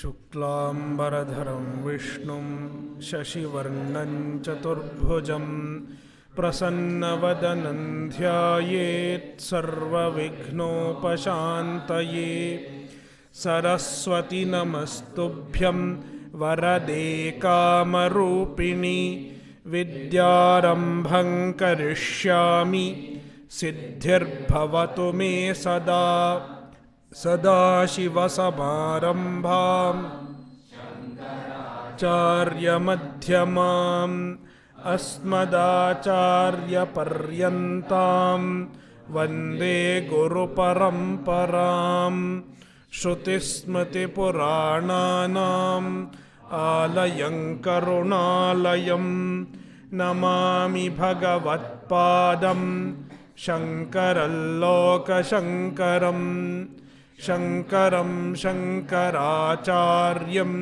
शुक्लांबरधरं विष्णुं शशिवर्णं चतुर्भुजं प्रसन्नवदनं ध्यायेत् सर्वविघ्नोपशान्तये। सरस्वती नमस्तुभ्यं वरदे कामरूपिणि विद्यारम्भं करिष्यामि सिद्धिर्भवतु मे सदा। सदाशिवसमारम्भाम् आचार्यमध्यमाम् अस्मदाचार्यपर्यन्तां वन्दे गुरुपरम्पराम्। श्रुतिस्मृतिपुराणानाम् आलयं करुणालयं नमामि भगवत्पादं शङ्करं लोकशङ्करम्। शङ्करं शङ्कराचार्यं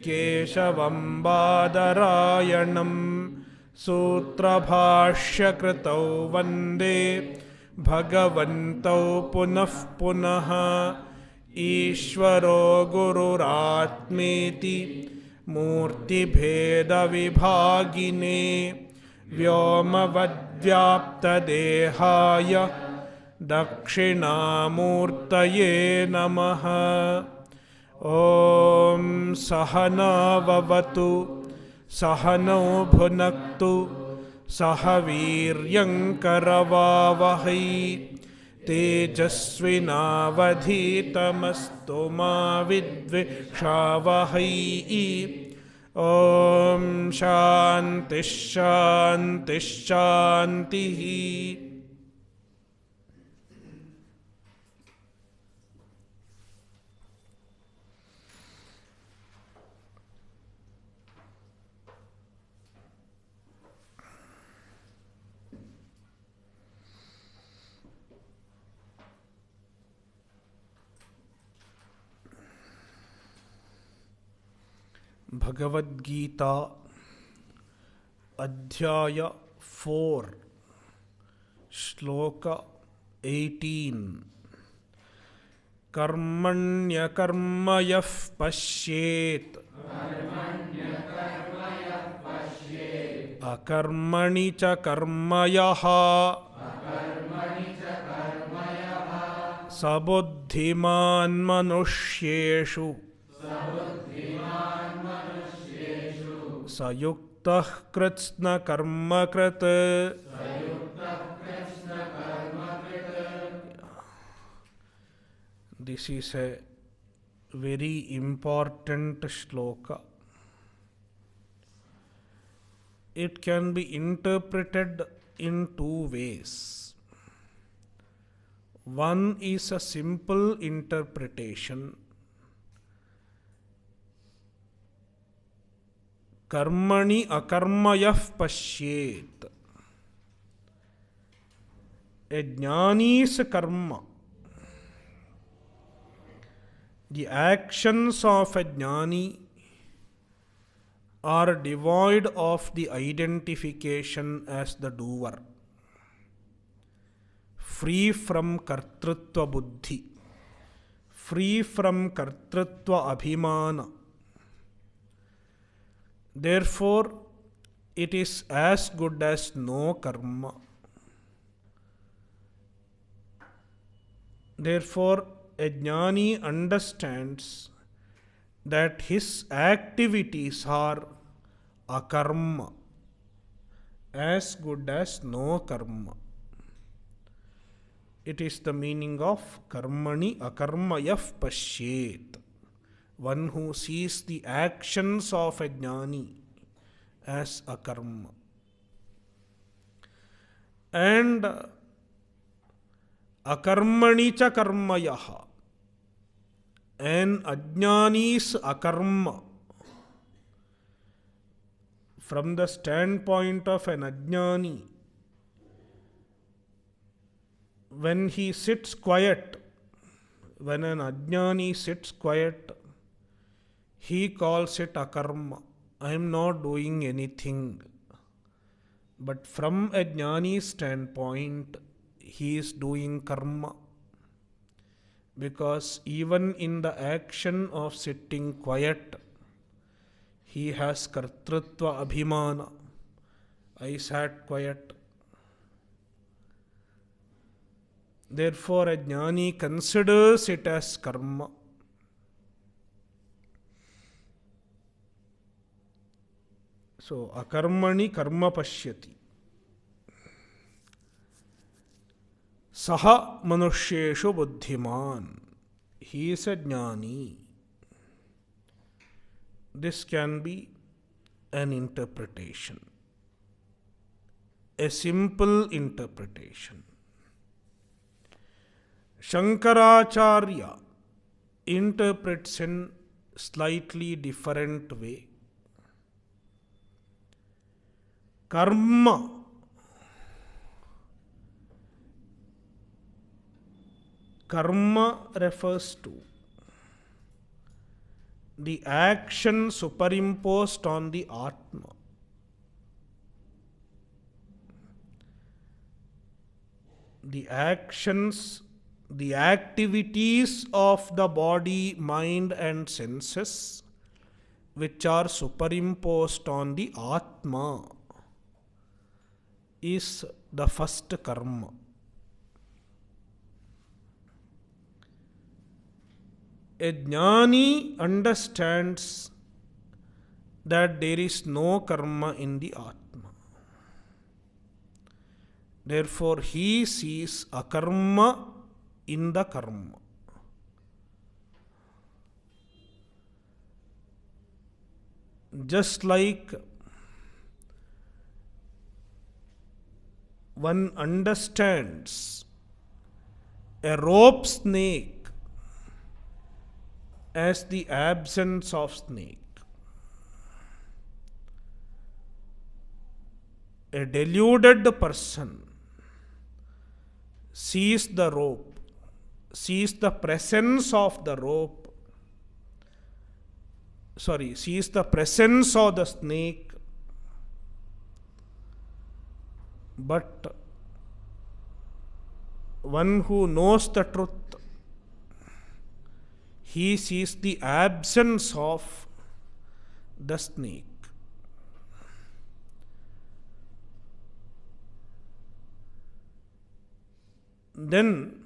केशवं बादरायणं सूत्रभाष्यकृतौ वन्दे भगवन्तौ पुनः पुनः। ईश्वरो गुरुरात्मेति मूर्तिभेदविभागिने व्योमवद्व्याप्तदेहाय दक्षिणामूर्तये नमः। ॐ सहना भवतु सहनौ भुनक्तु सह वीर्यं करवावहै तेजस्विनावधीतमस्तु मा विद्विषावहै। ॐ शान्तिः शान्तिः शान्तिः। भगवद्गीता अध्याय 4 श्लोक 18। कर्मण्यकर्म यः पश्येत् अकर्मणि च कर्म यः स बुद्धिमान् मनुष्येषु स युक्तः कृत्स्नकर्मकृत्। This is a very important shloka. It can be interpreted in two ways. One is a simple interpretation. कर्मणि अकर्मयः पश्येत्। A jnani's karma, the actions of a jnani are devoid of the identification as the doer, free from kartrutva buddhi, free from kartrutva abhimana. Therefore, it is as good as no karma. Therefore, a jnani understands that his activities are akarma, as good as no karma. It is the meaning of karmani akarmayah pashyet. One who sees the actions of a jnani as a karma. And akarmani cha karmayaha, an ajnani's akarma. From the standpoint of an ajnani, when he sits quiet, when an ajnani sits quiet, he calls it akarma. I am not doing anything. But from a jnani's standpoint, he is doing karma. because even in the action of sitting quiet, he has kartrutva abhimana. I sat quiet. Therefore, a jnani considers it as karma. So, akarmani karma pashyati. Saha manushyeshu buddhiman. He is a jnani. This can be an interpretation, a simple interpretation. Shankaracharya interprets in slightly different way. Karma refers to the action superimposed on the Atma. The actions, the activities of the body, mind and senses which are superimposed on the Atma is the first karma. A jnani understands that there is no karma in the Atma. Therefore, he sees akarma in the karma. Just like one understands a rope snake as the absence of snake. A deluded person sees the rope, sees the presence of the rope, sees the presence of the snake, but one who knows the truth, he sees the absence of the snake. Then,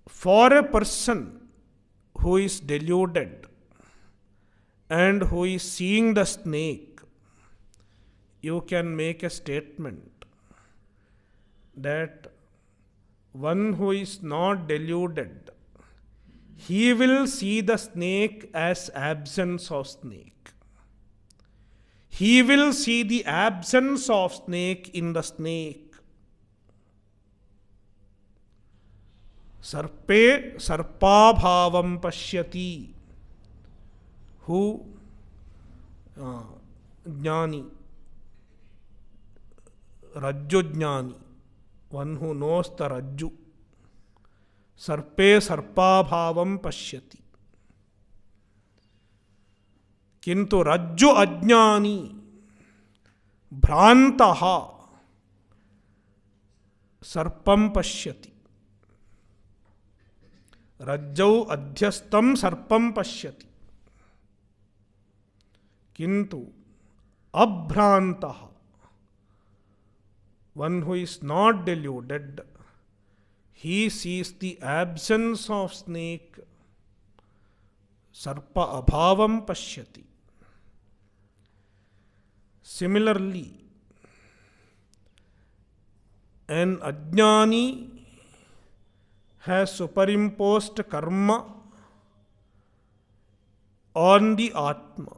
for a person who is deluded and who is seeing the snake, you can make a statement that one who is not deluded, he will see the snake as absence of snake. He will see the absence of snake in the snake. Sarpe sarpabhavam pashyati. Who? Jnani. Rajju jnani. One who knows the Rajju. Sarpe sarpabhavam pashyati. Kintu Rajju ajnani bhrantaha sarpam pashyati. Rajjau adhyastam sarpam pashyati. Kintu abhrantaha, one who is not deluded, he sees the absence of snake, sarpa abhavam pashyati. Similarly, an ajnani has superimposed karma on the Atma.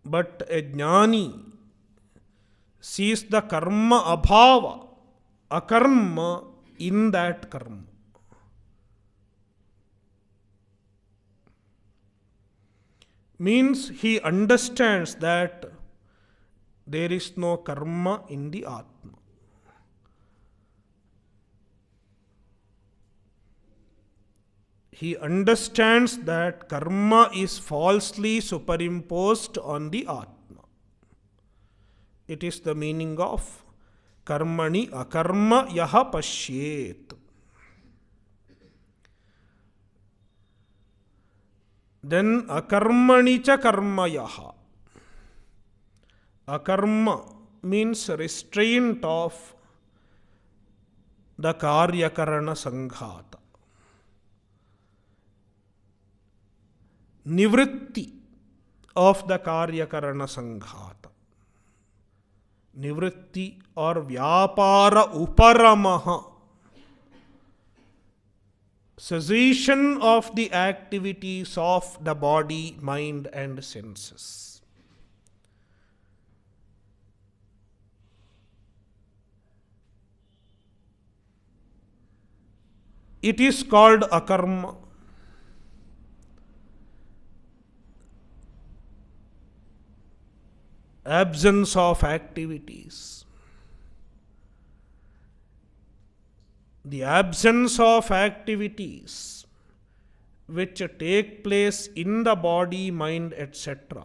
But a jnani sees the karma abhava, akarma, in that karma. Means he understands that there is no karma in the Atma. He understands that karma is falsely superimposed on the Atma. It is the meaning of Karmani akarma yaha pashyet. Then akarmani cha karma yaha. Akarma means restraint of the karyakarana sanghata. Nivritti of the karyakarana sanghata. Nivritti or vyapara uparamaha. Cessation of the activities of the body, mind and senses. It is called akarma. Absence of activities. The absence of activities which take place in the body, mind, etc.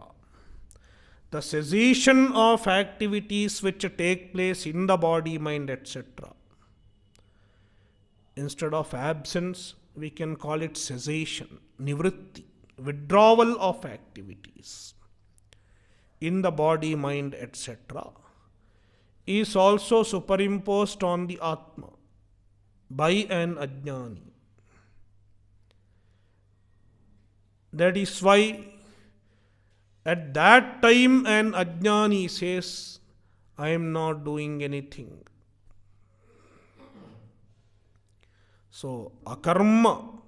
The cessation of activities which take place in the body, mind, etc. Instead of absence, we can call it cessation, nivritti, withdrawal of activities in the body, mind, etc. is also superimposed on the Atma by an ajnani. That is why at that time an ajnani says, I am not doing anything. So, akarma,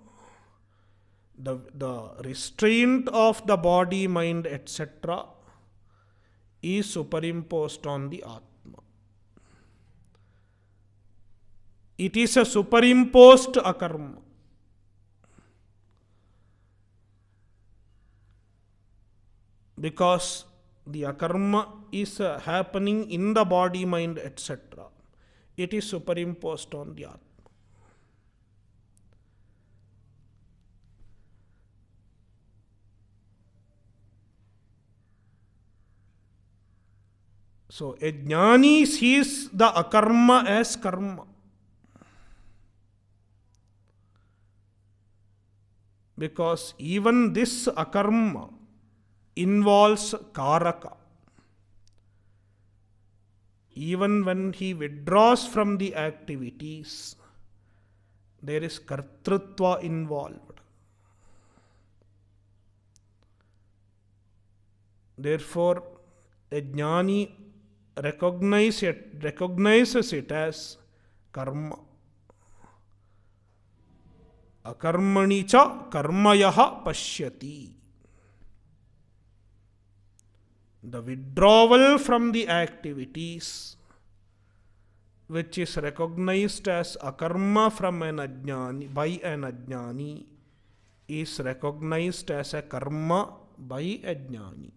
the restraint of the body, mind, etc. is superimposed on the Atma. It is a superimposed akarma. Because the akarma is happening in the body, mind, etc. It is superimposed on the Atma. So, a jnani sees the akarma as karma. Because even this akarma involves karaka. Even when he withdraws from the activities, there is kartrutva involved. Therefore, a jnani recognizes it as karma. Akarmani cha karmayaha pashyati. The withdrawal from the activities, which is recognized as akarma from an ajnani, by an ajnani, is recognized as a karma by a jnani.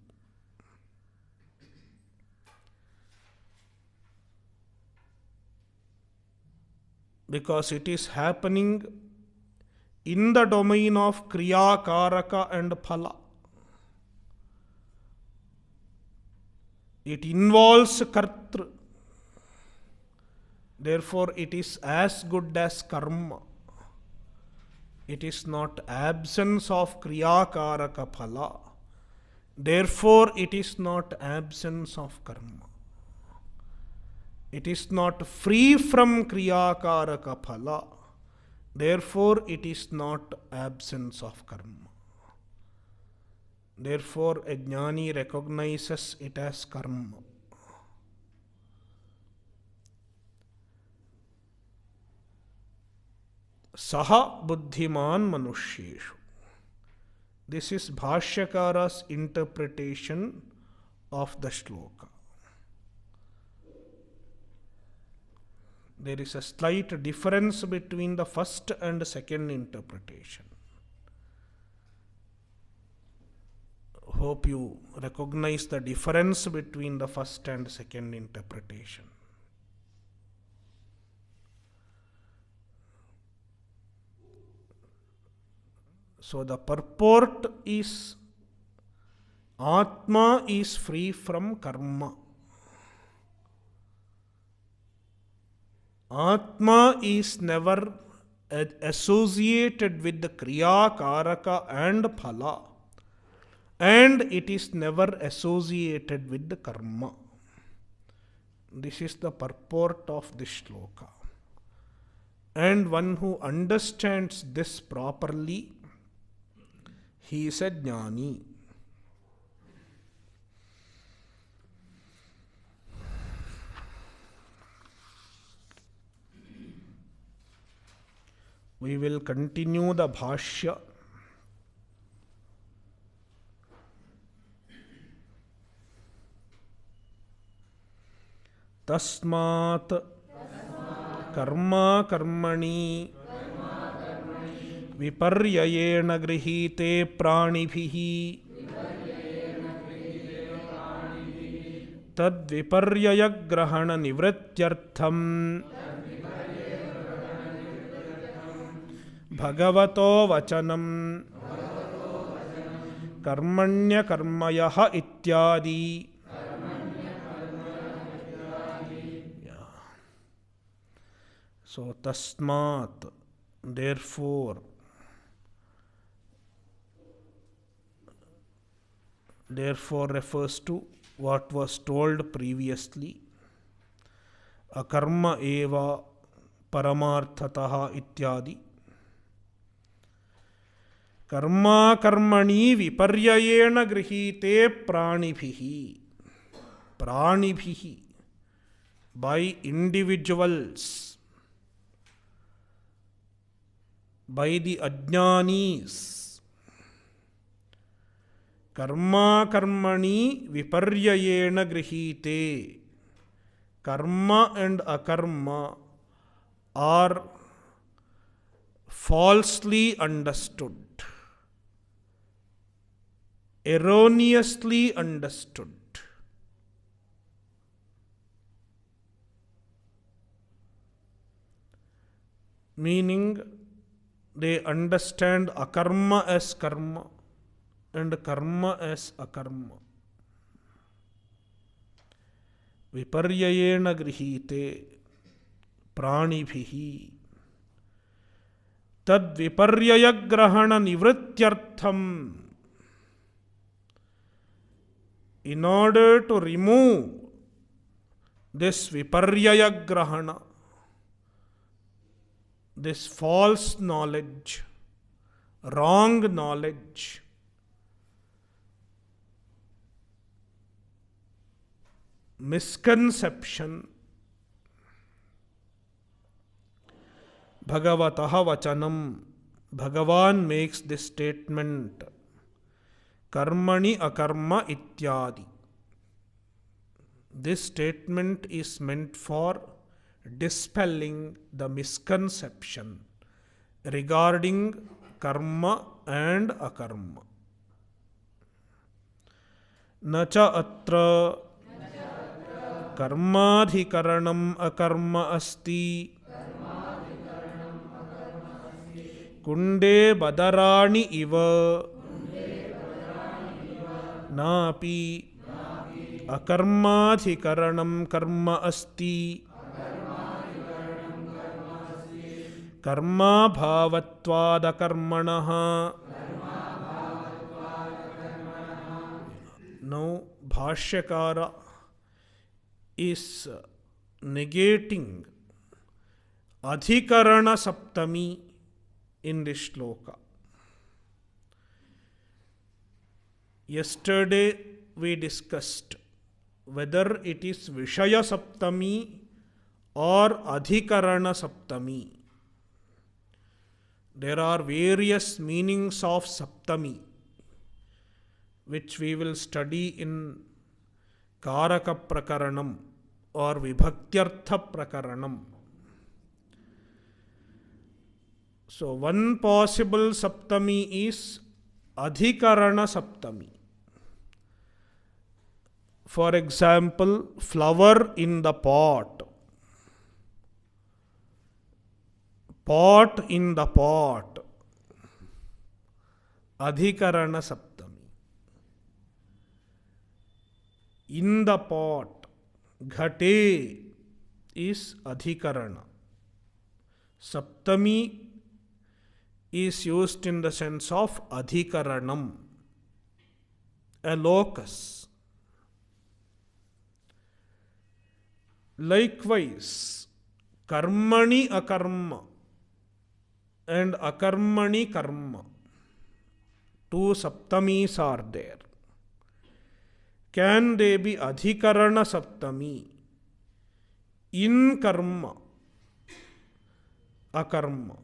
Because it is happening in the domain of kriya, karaka and phala. It involves kartru. Therefore, it is as good as karma. It is not absence of kriya, karaka, phala. Therefore, it is not absence of karma. It is not free from kriya, karaka, phala. Therefore, it is not absence of karma. Therefore, a jnani recognizes it as karma. Saha buddhiman manushyeshu. This is Bhashyakara's interpretation of the shloka. There is a slight difference between the first and second interpretation. Hope you recognize the difference between the first and second interpretation. So the purport is Atma is free from karma. Atma is never associated with the Kriya, Karaka and Phala, and it is never associated with the Karma. This is the purport of this shloka. And one who understands this properly, he is a jnani. We will continue the bhashya. Tasmat karma karmani viparyayena grihite pranibhihi tad viparyaya grahana nivrityartham bhagavato vachanam karmanya karmayaha ityadi. So tasmat, therefore refers to what was told previously. Akarma eva paramarthataha ityadi. Karma karmani viparyayena grihite pranibhihi. Pranibhihi, by individuals, by the ajnanis. Karma karmani viparyayena grihite. Karma and akarma are falsely understood, erroneously understood. Meaning, they understand akarma as karma and karma as akarma. Viparyayena grihite pranibhihi. Tad viparyaya grahana nivrityartham. In order to remove this viparyaya grahana, this false knowledge, wrong knowledge, misconception, Bhagavataha vachanam, Bhagavan makes this statement, karmani akarma ityadi. This statement is meant for dispelling the misconception regarding karma and akarma. Nacha atra karmadhikaranam akarma asti kunde badarani iva napi akarmadhikaranam karma asti karma bhavatvada karmanaha. Now Bhashyakara is negating adhikarana saptami in this shloka. Yesterday we discussed whether it is Vishaya saptami or adhikarana saptami. There are various meanings of saptami which we will study in Karaka Prakaranam or Vibhaktyartha Prakaranam. So one possible saptami is adhikarana saptami. For example, flower in the pot. Pot in the pot. Adhikarana saptami. In the pot. Ghate is adhikarana. Saptami is used in the sense of adhikaranam, a locus. Likewise, karmani akarma and akarmani karma, two saptamis are there. Can they be adhikarana saptami in karma, akarma?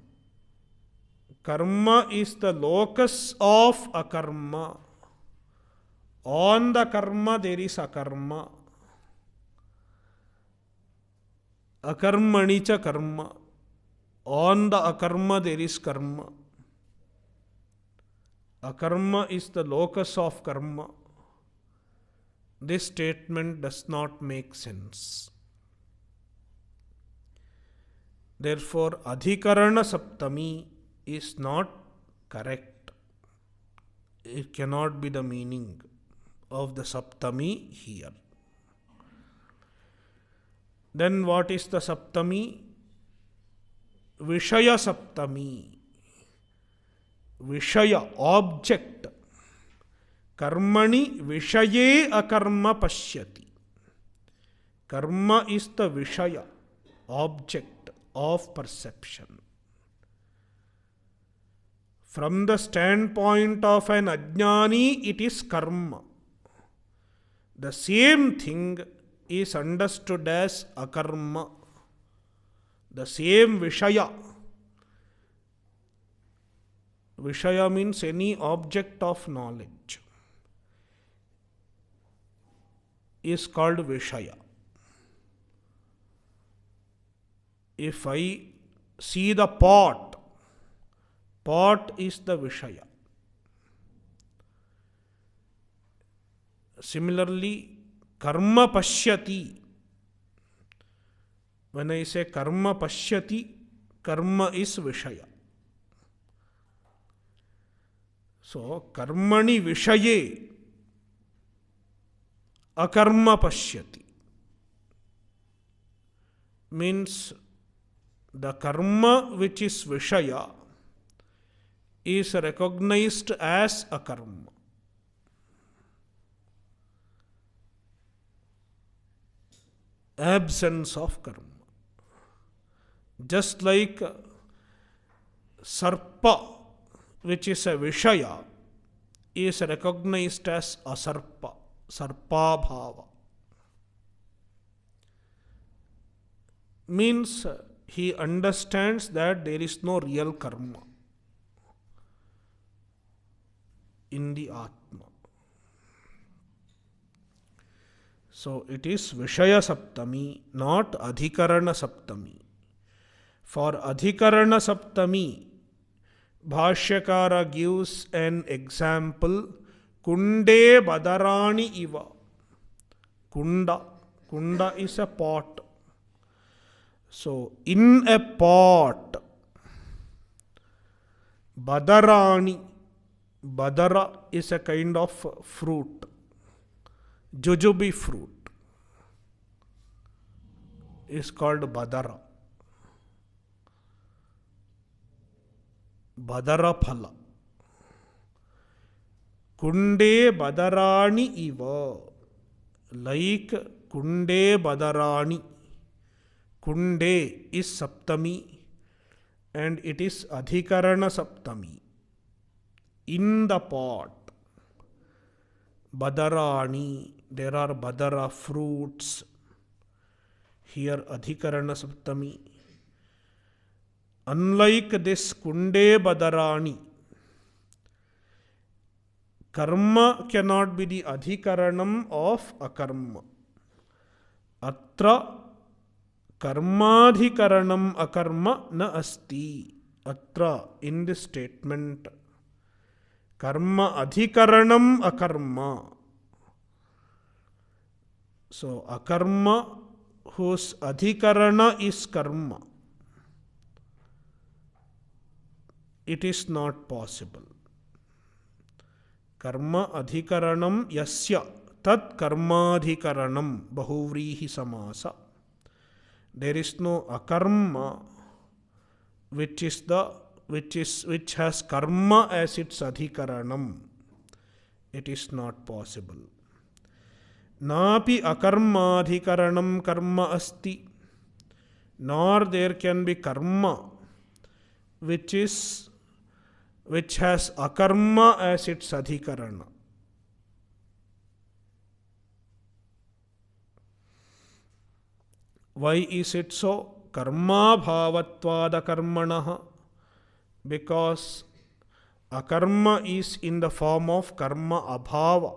Karma is the locus of akarma. On the karma there is akarma. Akarmani cha karma. On the akarma there is karma. Akarma is the locus of karma. This statement does not make sense. Therefore, adhikarana saptami is not correct. It cannot be the meaning of the saptami here. Then what is the saptami? Vishaya saptami. Vishaya, object. Karmani vishaye akarma pashyati. Karma is the vishaya, object of perception. From the standpoint of an ajnani, it is karma. The same thing is understood as akarma. The same vishaya. Vishaya means any object of knowledge is called vishaya. If I see the pot, pot is the vishaya. Similarly, karma pashyati. When I say karma pashyati, karma is vishaya. So, karmani vishaye akarma pashyati means the karma which is vishaya is recognized as a karma. Absence of karma. Just like sarpa, which is a vishaya, is recognized as asarpa, sarpa bhava. Means he understands that there is no real karma in the Atma. So it is Vishaya Saptami, not Adhikarana Saptami. For Adhikarana Saptami, Bhashyakara gives an example, Kunde Badarani Iva. Kunda. Kunda is a pot. So, in a pot, Badarani, Badara is a kind of fruit, Jujubi fruit is called Badara. Badara phala. Kunde Badarani Iva. Like Kunde Badarani. Kunde is Saptami and it is Adhikarana Saptami. In the pot, Badarani, there are Badara fruits. Here Adhikarana Saptami. Unlike this Kunde Badarani, karma cannot be the Adhikaranam of akarma. Atra Karmadhikaranam akarma na asti. Atra, in this statement, karma adhikaranam akarma. So, akarma whose adhikarana is karma, it is not possible. Karma adhikaranam yasya tat karmadhikaranam bahuvrihi samasa. There is no akarma which has karma as its adhikaranam. It is not possible. Napi akarmadhikaranam karma asti. Nor there can be karma which has akarma as its adhikarana. Why is it so? Karma bhavatvada karmanaha. Because akarma is in the form of karma abhava.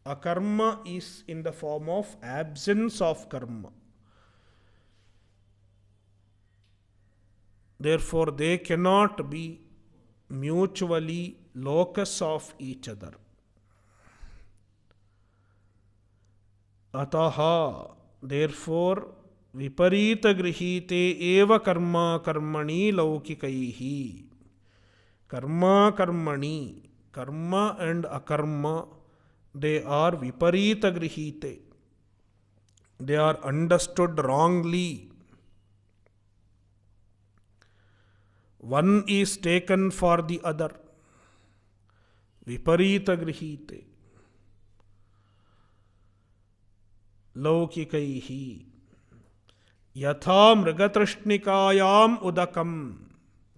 Akarma is in the form of absence of karma. Therefore, they cannot be mutually locus of each other. Ataha, therefore, viparita grihite eva karma karmani laukikaihi. Karma karmani, karma and akarma, they are viparita grihite. They are understood wrongly. One is taken for the other. Viparita grihite. Laukikaihi. Yatha mrigatrishnikayam udakam.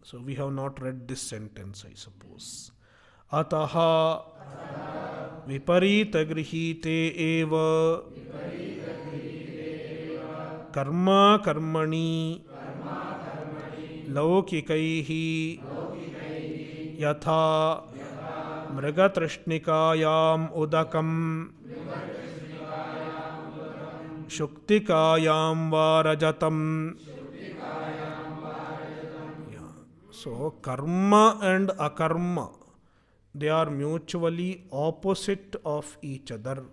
So we have not read this sentence, I suppose. Ataha viparita grihite eva karma karmani laukikaihi yatha mrigatrishnikayam udakam shuktikayam va rajatam. So, karma and akarma, they are mutually opposite of each other.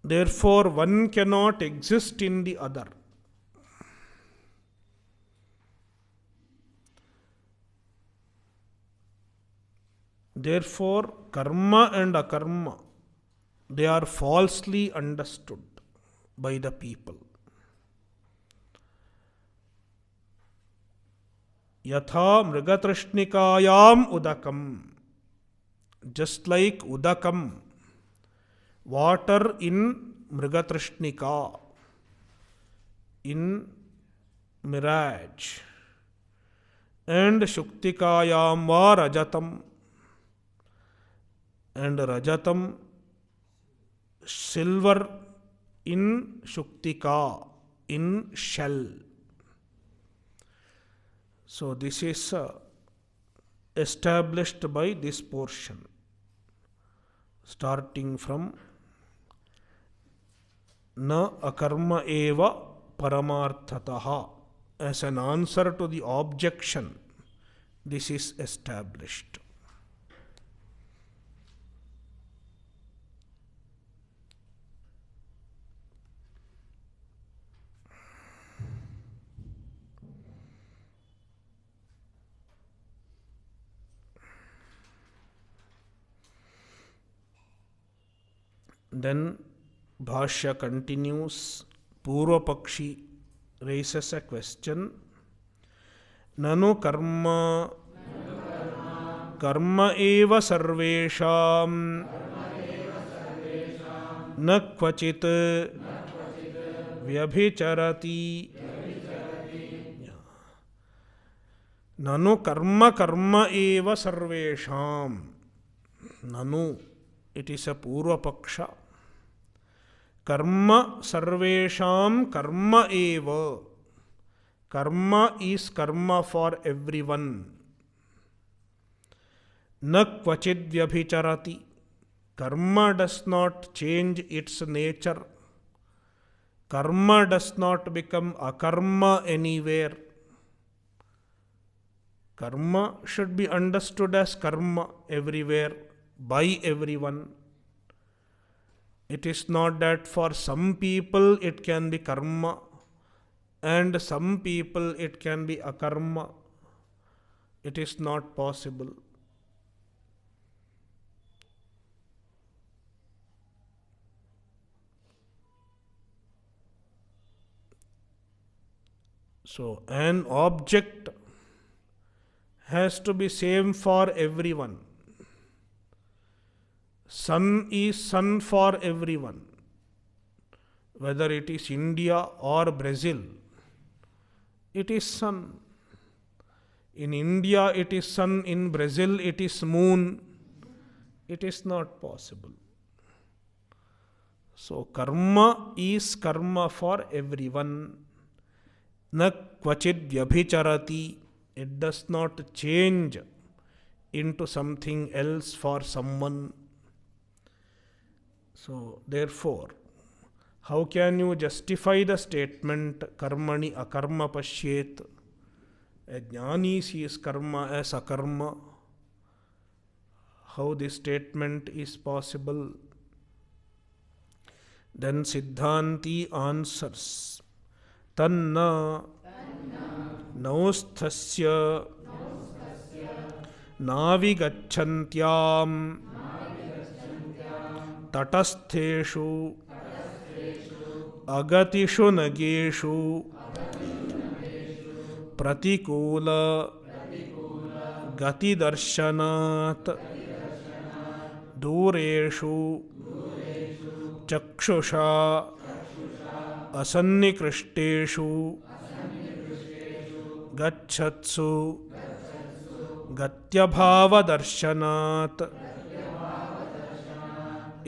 Therefore, one cannot exist in the other. Therefore, karma and akarma, they are falsely understood by the people. Yatha mrigatrishnikayam udakam. Just like udakam, water in mrigatrishnika, in mirage, and shuktikayam va rajatam, and rajatam, silver in shuktika, in shell. So this is established by this portion, starting from na akarma eva paramarthataha. As an answer to the objection, this is established. Then Bhashya continues. Purva Pakshi raises a question. Nanu karma karma eva sarvesham na kvachit vyabhicharati. Nanu karma karma eva sarvesham. Nanu, it is a Purva Paksha. Karma sarvesham karma eva. Karma is karma for everyone. Na kvachid vyabhicharati. Karma does not change its nature. Karma does not become akarma anywhere. Karma should be understood as karma everywhere, by everyone. It is not that for some people it can be karma and some people it can be akarma. It is not possible. So an object has to be same for everyone. Sun is sun for everyone. Whether it is India or Brazil, it is sun. In India it is sun, in Brazil it is moon. It is not possible. So karma is karma for everyone. Na kvachid vyabhicharati. It does not change into something else for someone. So therefore, how can you justify the statement karmani akarma pashyet? A jnani sees karma as akarma. How this statement is possible? Then Siddhanti answers, Tanna nausthasya navigachantyam tatastheshu agatishu nageshu pratikula gati darshanat dureshu चक्षुषा असन्निकृष्टेषु गच्छत्सु गत्यभावदर्शनात्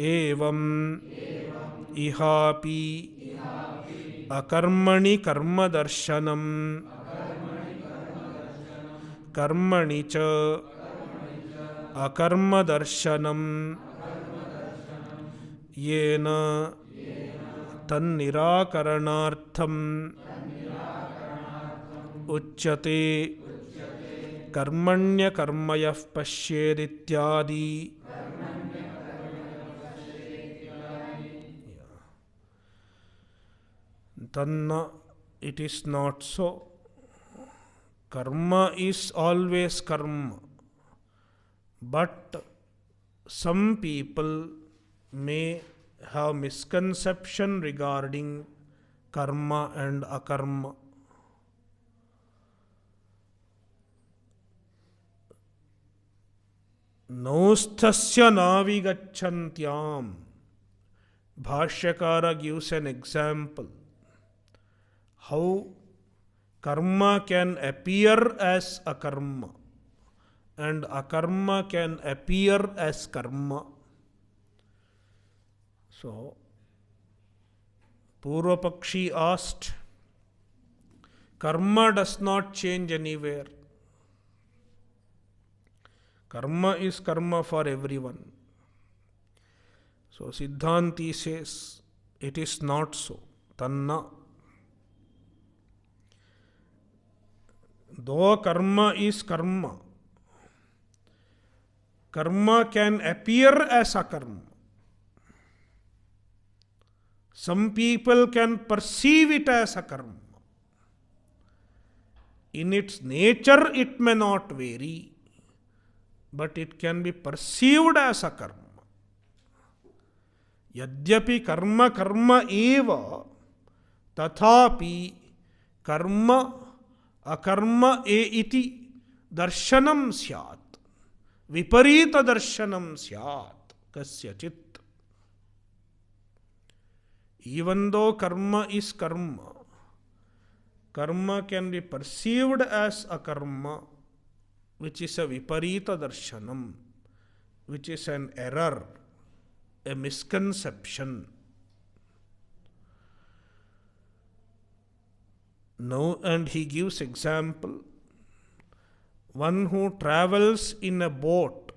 एवं इहापि अकर्मणि कर्मदर्शनम् कर्मणि च अकर्मदर्शनम् येन तन्निराकरणार्थम् उच्यते कर्मण्यकर्मयः पश्येदित्यादि. Tanna, it is not so. Karma is always karma. But some people may have misconception regarding karma and akarma. Nausthasya navigachantyam. Bhashyakara gives an example how karma can appear as akarma and akarma can appear as karma. So, Purvapakshi asked, karma does not change anywhere. Karma is karma for everyone. So, Siddhanti says, it is not so. Tanna. Though karma is karma, karma can appear as akarma. Some people can perceive it as a karma. In its nature, it may not vary, but it can be perceived as a karma. Yadyapi karma karma eva, tathapi karma akarma e iti darshanam syat. Viparita darshanam syat. Kasyachit. Even though karma is karma, karma can be perceived as a karma, which is a viparita darshanam, which is an error, a misconception. No, and he gives example. One who travels in a boat,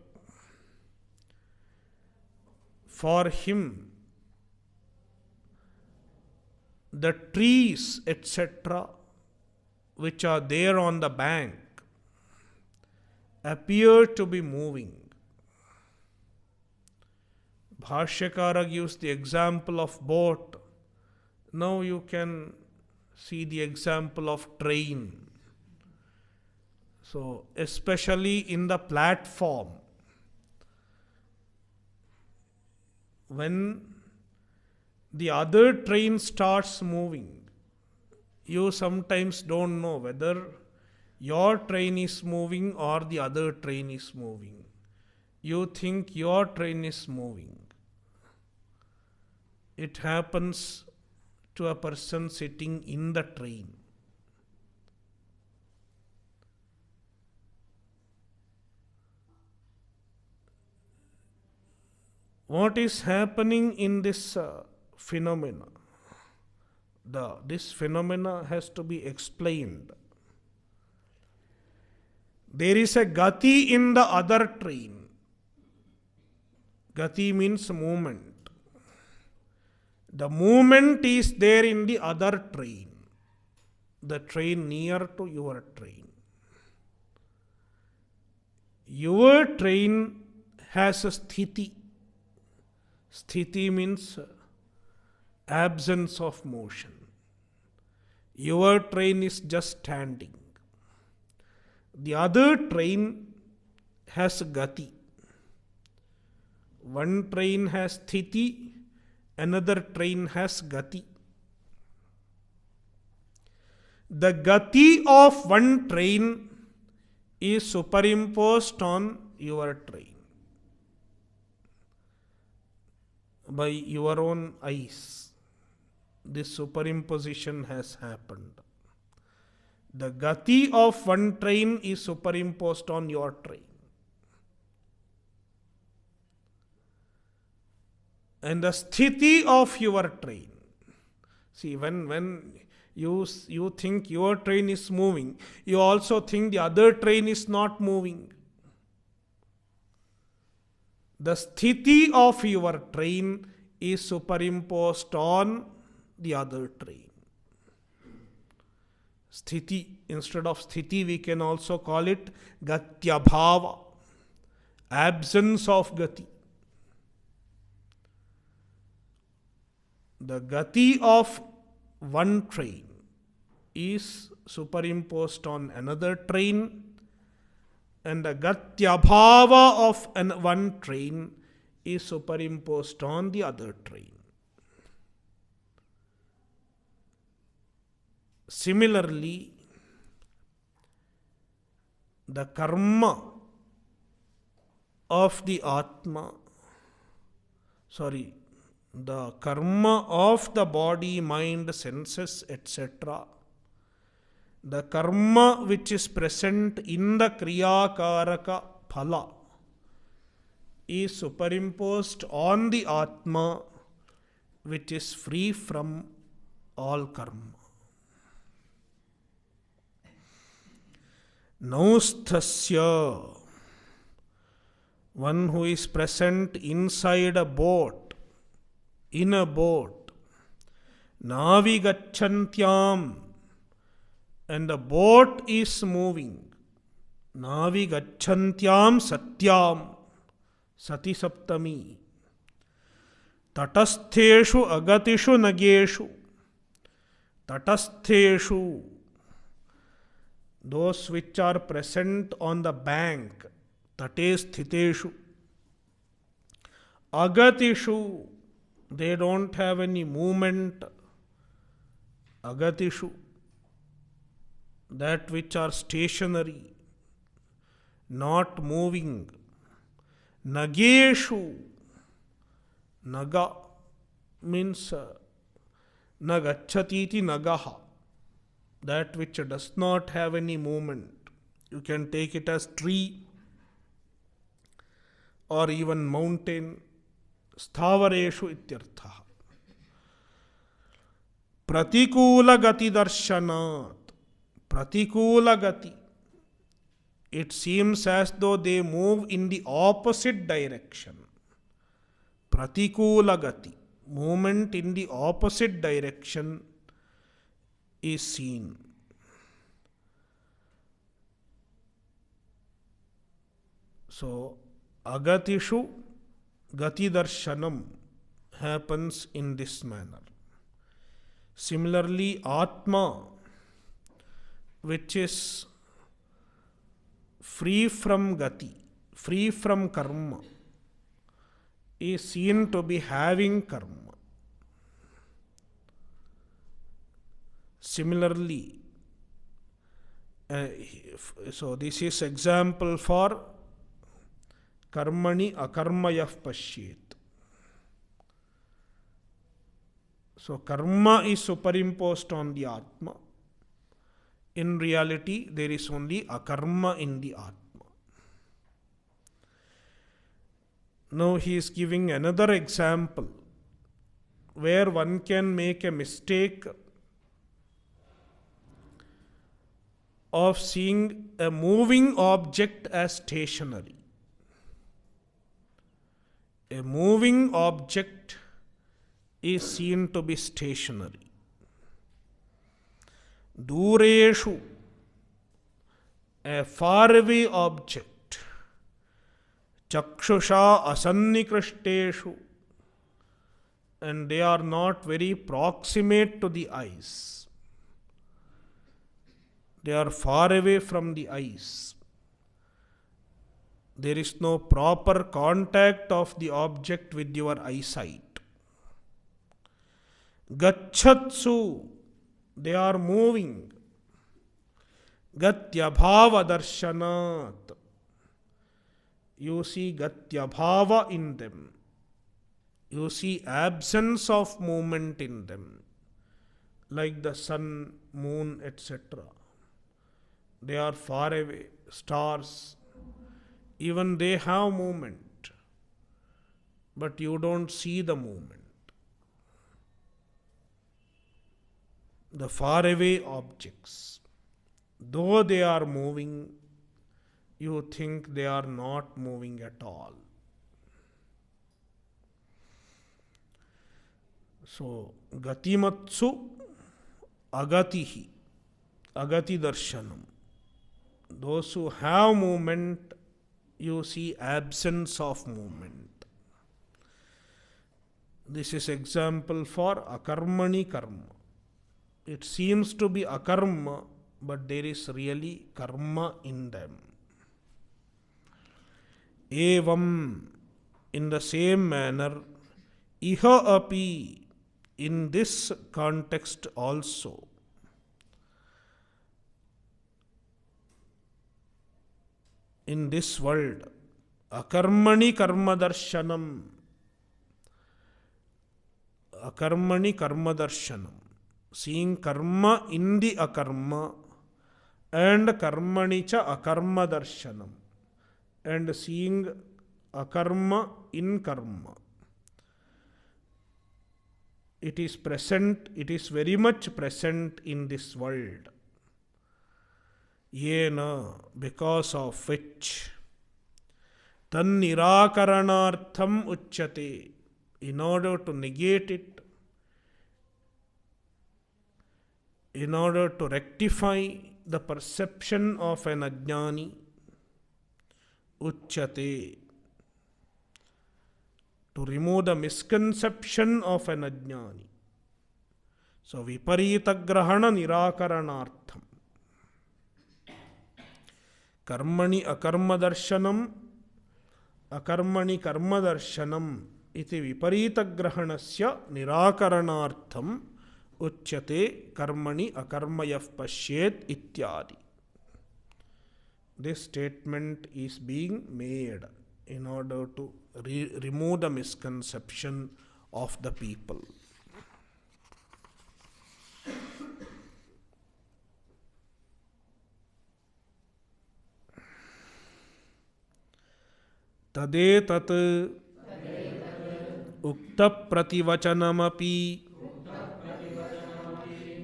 for him, the trees, etc., which are there on the bank, appear to be moving. Bhashyakara gives the example of boat. Now you can see the example of train. So, especially in the platform, when the other train starts moving, You sometimes don't know whether your train is moving or the other train is moving. You think your train is moving. It happens to a person sitting in the train. What is happening in this phenomena? This phenomena has to be explained. There is a gati in the other train. Gati means movement. The movement is there in the other train. The train near to your train. Your train has a sthiti. Sthiti means absence of motion. Your train is just standing. The other train has gati. One train has sthiti, another train has gati. The gati of one train is superimposed on your train by your own eyes. This superimposition has happened. The gati of one train is superimposed on your train. And the sthiti of your train. See, when you think your train is moving, you also think the other train is not moving. The sthiti of your train is superimposed on the other train. Sthiti, instead of sthiti, we can also call it gatyabhava, absence of gati. The gati of one train is superimposed on another train, and the gatyabhava of one train is superimposed on the other train. Similarly, the karma of the Atma, the karma of the body, mind, senses, etc., the karma which is present in the kriyakaraka phala is superimposed on the Atma, which is free from all karma. Nausthasya, one who is present inside a boat, in a boat, navigachantyam, and the boat is moving. Navigachantyam satyam, sati saptami. Tatastheshu agatishu nageshu. Tatastheshu, those which are present on the bank, tate sthiteshu. Agatishu, they don't have any movement. Agatishu, that which are stationary, not moving. Nageshu, naga means nagachatiti nagaha, that which does not have any movement. You can take it as tree or even mountain. Sthavareshu ityartha. Pratikula gati darshanat. Pratikula gati. It seems as though they move in the opposite direction. Pratikula gati. Movement in the opposite direction is seen. So, agatishu gati darshanam happens in this manner. Similarly, Atma, which is free from gati, free from karma, is seen to be having karma. Similarly, so this is example for karmani akarmayah pashyet. So karma is superimposed on the Atma. In reality, there is only akarma in the Atma. Now he is giving another example where one can make a mistake of seeing a moving object as stationary. A moving object is seen to be stationary. Dureshu, a faraway object. Chakshusha asannikrashteshu, and they are not very proximate to the eyes. They are far away from the eyes. There is no proper contact of the object with your eyesight. Gachatsu, they are moving. Gatyabhava darshanat, you see gatyabhava in them. You see absence of movement in them, like the sun, moon, etc. They are far away. Stars, even they have movement, but you don't see the movement. The faraway objects, though they are moving, you think they are not moving at all. So, gatimatsu agatihi, agati darshanam. Those who have movement, you see absence of movement. This is example for akarmani karma. It seems to be akarma, but there is really karma in them. Evam, in the same manner, iha api, in this context also. In this world, akarmani karma darshanam, akarmani karma darshanam, seeing karma in the akarma, and karmani cha akarma darshanam, and seeing akarma in karma. It is present, it is very much present in this world. Yena, because of which, tan nirakaranartham uchyate, in order to negate it, in order to rectify the perception of an ajnani, uchyate, to remove the misconception of an ajnani. So, viparita grahana nirakaranartham. Karmani akarma darshanam, akarmani karma darshanam, iti viparita grahanasya nirakaranartham uchyate karmani akarmayah pashyet ityadi. This statement is being made in order to remove the misconception of the people. Tadetat ukta prativachanamapi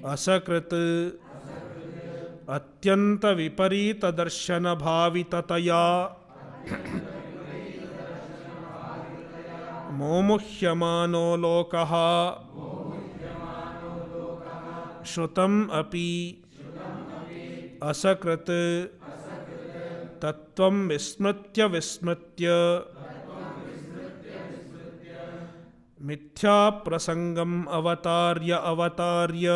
asakrit atyanta viparita darshana bhavitataya मोमुह्यमानो लोकः श्रुतम् अपि असकृत् तत्त्वं विस्मृत्य विस्मृत्य मिथ्याप्रसङ्गम् अवतार्य अवतार्य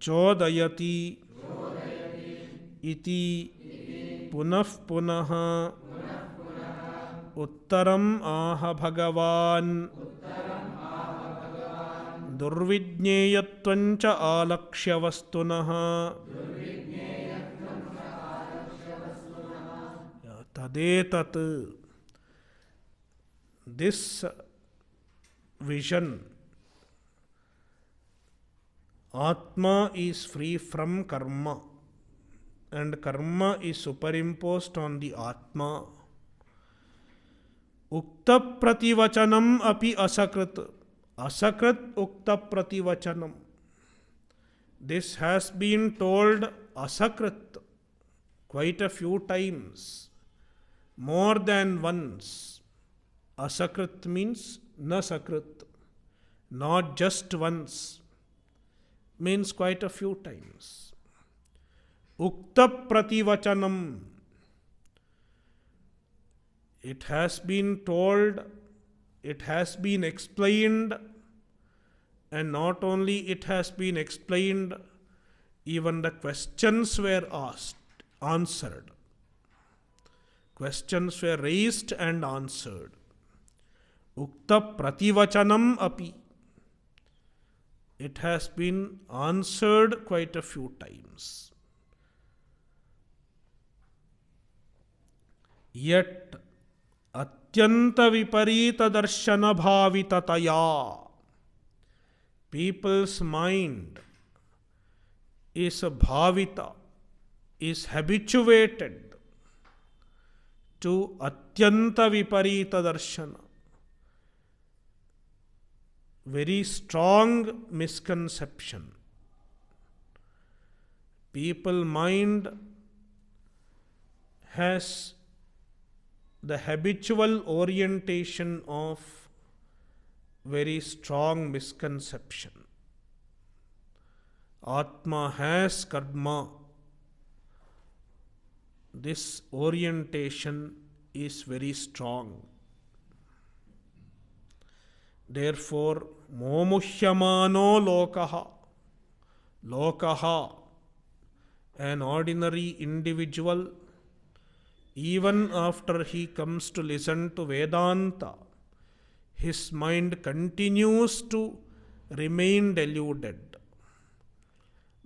चोदयति इति पुनः पुनः उत्तरम् आह भगवान् दुर्विज्ञेयत्वञ्च आलक्ष्य वस्तुनः तदेतत्. This vision, Atma is free from karma and karma is superimposed on the Atma. Ukta prativachanam api asakrit. Asakrit ukta prativachanam. This has been told asakrit quite a few times, more than once. Asakrit means na sakrit, not just once, means quite a few times. Ukta prativachanam. It has been told, it has been explained, and not only it has been explained, even the questions were asked, answered. Questions were raised and answered. Ukta prativachanam api. It has been answered quite a few times. Yet, atyanta viparita darshana bhavitataya. People's mind is bhavita, is habituated to atyanta viparita darshana. Very strong misconception. People mind has the habitual orientation of very strong misconception. Atma has karma. This orientation is very strong. Therefore, momuhyamano lokaha. Lokaha, an ordinary individual, even after he comes to listen to Vedanta, his mind continues to remain deluded.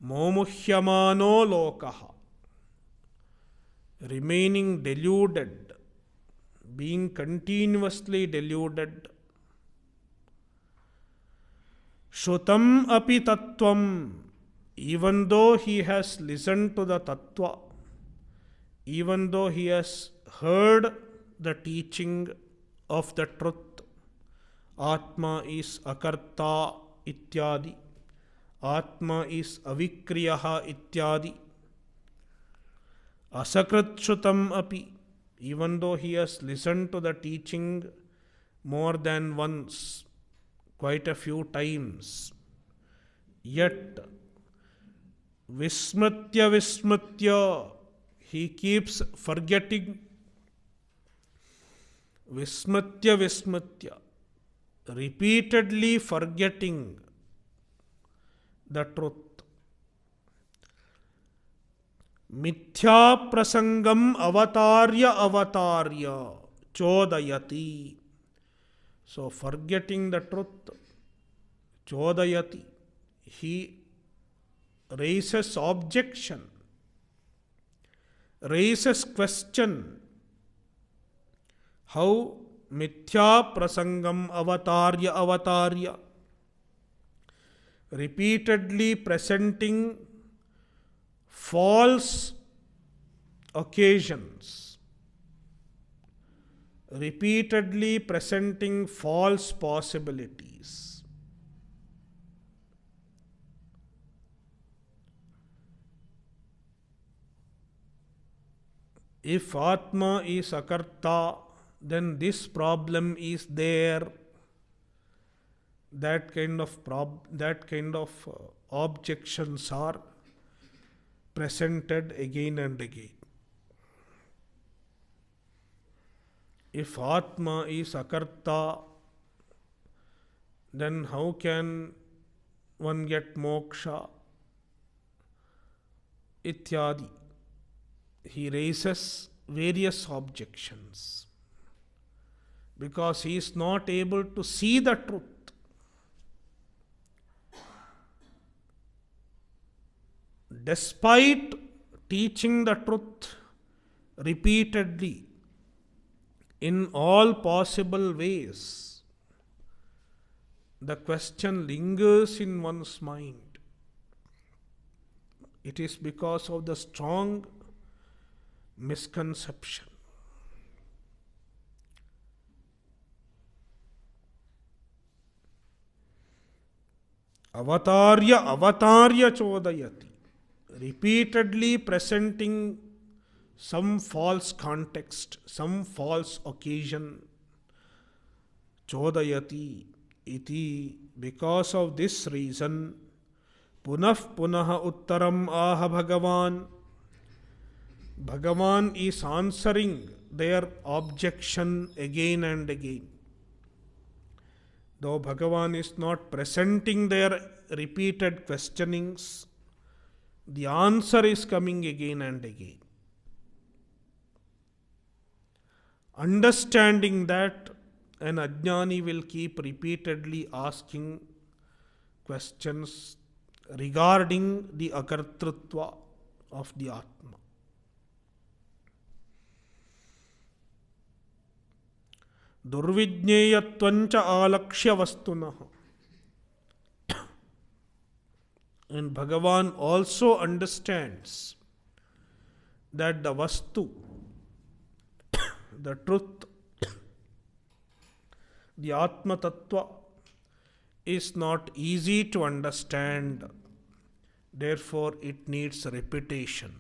Momuhyamano lokaha. Remaining deluded, being continuously deluded. Shrutam api tattvam. Even though he has listened to the tattva, even though he has heard the teaching of the truth, Atma is akarta ityadi, Atma is avikriyaha ityadi, asakrit shrutam api. Even though he has listened to the teaching more than once, quite a few times, yet vismritya, he keeps forgetting. Vismritya, repeatedly forgetting the truth. Mithya prasangam avatarya chodayati. So forgetting the truth, chodayati, he raises objection, raises question. How mithya prasangam avatarya, repeatedly presenting false occasions, repeatedly presenting false possibilities. If Atma is akarta, then this problem is there. That kind of objections are presented again and again. If Atma is akarta, then how can one get moksha? Ityadi. He raises various objections because he is not able to see the truth. despite teaching the truth repeatedly in all possible ways, the question lingers in one's mind. It is because of the strong misconception. Avatarya chodayati. Repeatedly presenting some false context, some false occasion. Chodayati iti. Because of this reason, punaha uttaram aha Bhagavan. Bhagavan is answering their objection again and again. Though Bhagavan is not presenting their repeated questionings, the answer is coming again and again. Understanding that, an Ajnani will keep repeatedly asking questions regarding the akartrutva of the Atma. Durvijneyatvancha alakshya vastunaha. And Bhagavan also understands that the vastu, the truth, the Atma Tattva is not easy to understand. Therefore, it needs repetition.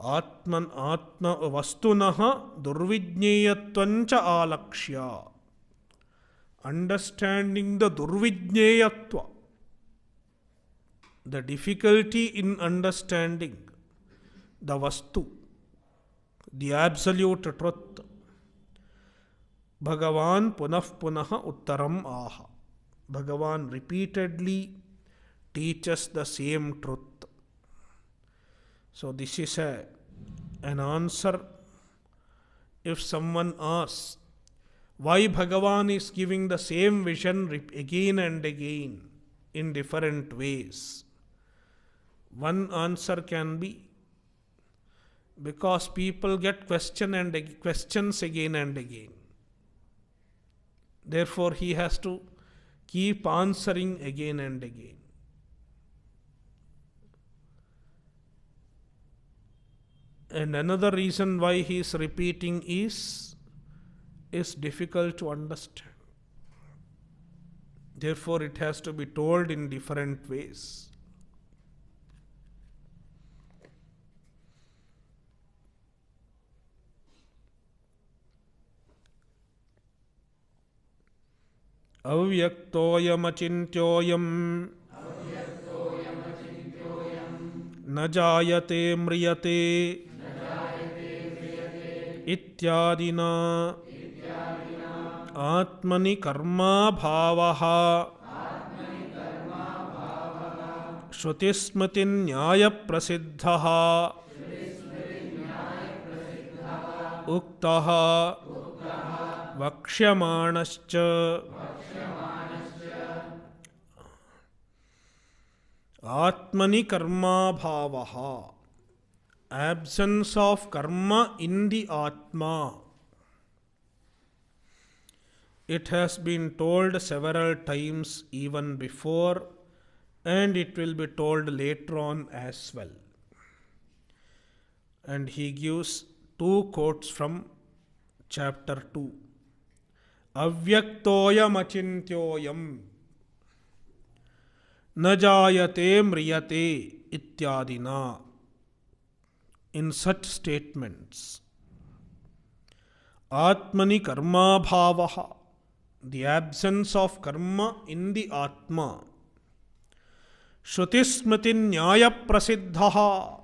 Atman vastunaha durvijneyatvancha alakshya. Understanding the durvijneyatva, the difficulty in understanding the vastu, the absolute truth. Bhagavan punaha uttaram aha. Bhagavan repeatedly teaches the same truth. So this is an answer. If someone asks why Bhagavan is giving the same vision again and again in different ways, one answer can be because people get questions again and again. Therefore, he has to keep answering again and again. And another reason why he is repeating is difficult to understand. Therefore, it has to be told in different ways. Avyaktoyam achintyoyam na jayate mriyate ityadina atmani karma bhavaha shrutismati nyaya prasiddhaha uktaha vakshyamaanascha atmani karma bhavaha. Absence of karma in the Atma. It has been told several times even before, and it will be told later on as well. And he gives two quotes from chapter 2. Avyaktoyam achintyoyam na jayate mriyate ityadina. In such statements, Atmani karma bhavaha, the absence of karma in the Atma, Shrutismriti nyaya prasiddhaha,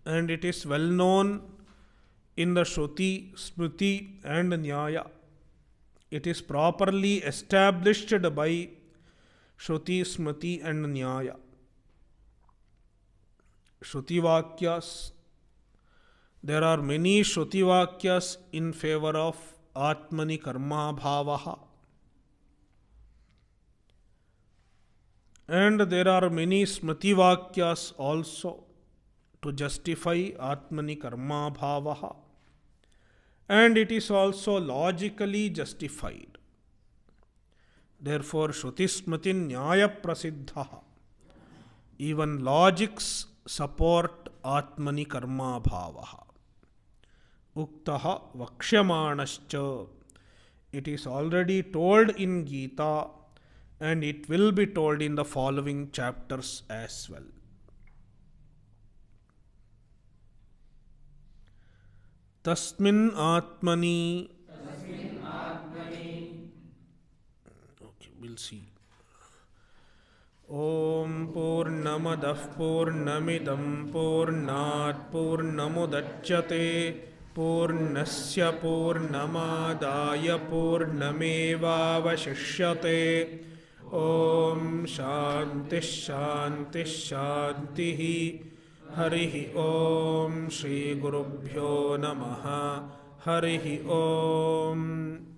and it is well known in the Shruti, Smriti and Nyaya. It is properly established by Shruti, Smriti and Nyaya. Shruti Vakyas. There are many Shruti Vakyas in favor of Atmani Karma Bhavaha. And there are many Smriti Vakyas also to justify Atmani Karma Bhavaha. And it is also logically justified. Therefore, Shruti Smriti Nyaya Prasiddha. Even logics support Atmani Karma Bhavaha. Uktaha Vakshyamanascha. It is already told in Gita and it will be told in the following chapters as well. Tasmin Atmani. Okay, we'll see. Om Purnamadah Purnamidam Purnat Purnamudachyate Purnasya Purnamadaya Purnamevavashishyate. Om Shanti Shanti Shanti. Harihi Om Shri Gurubhyo Namaha. Harihi Om.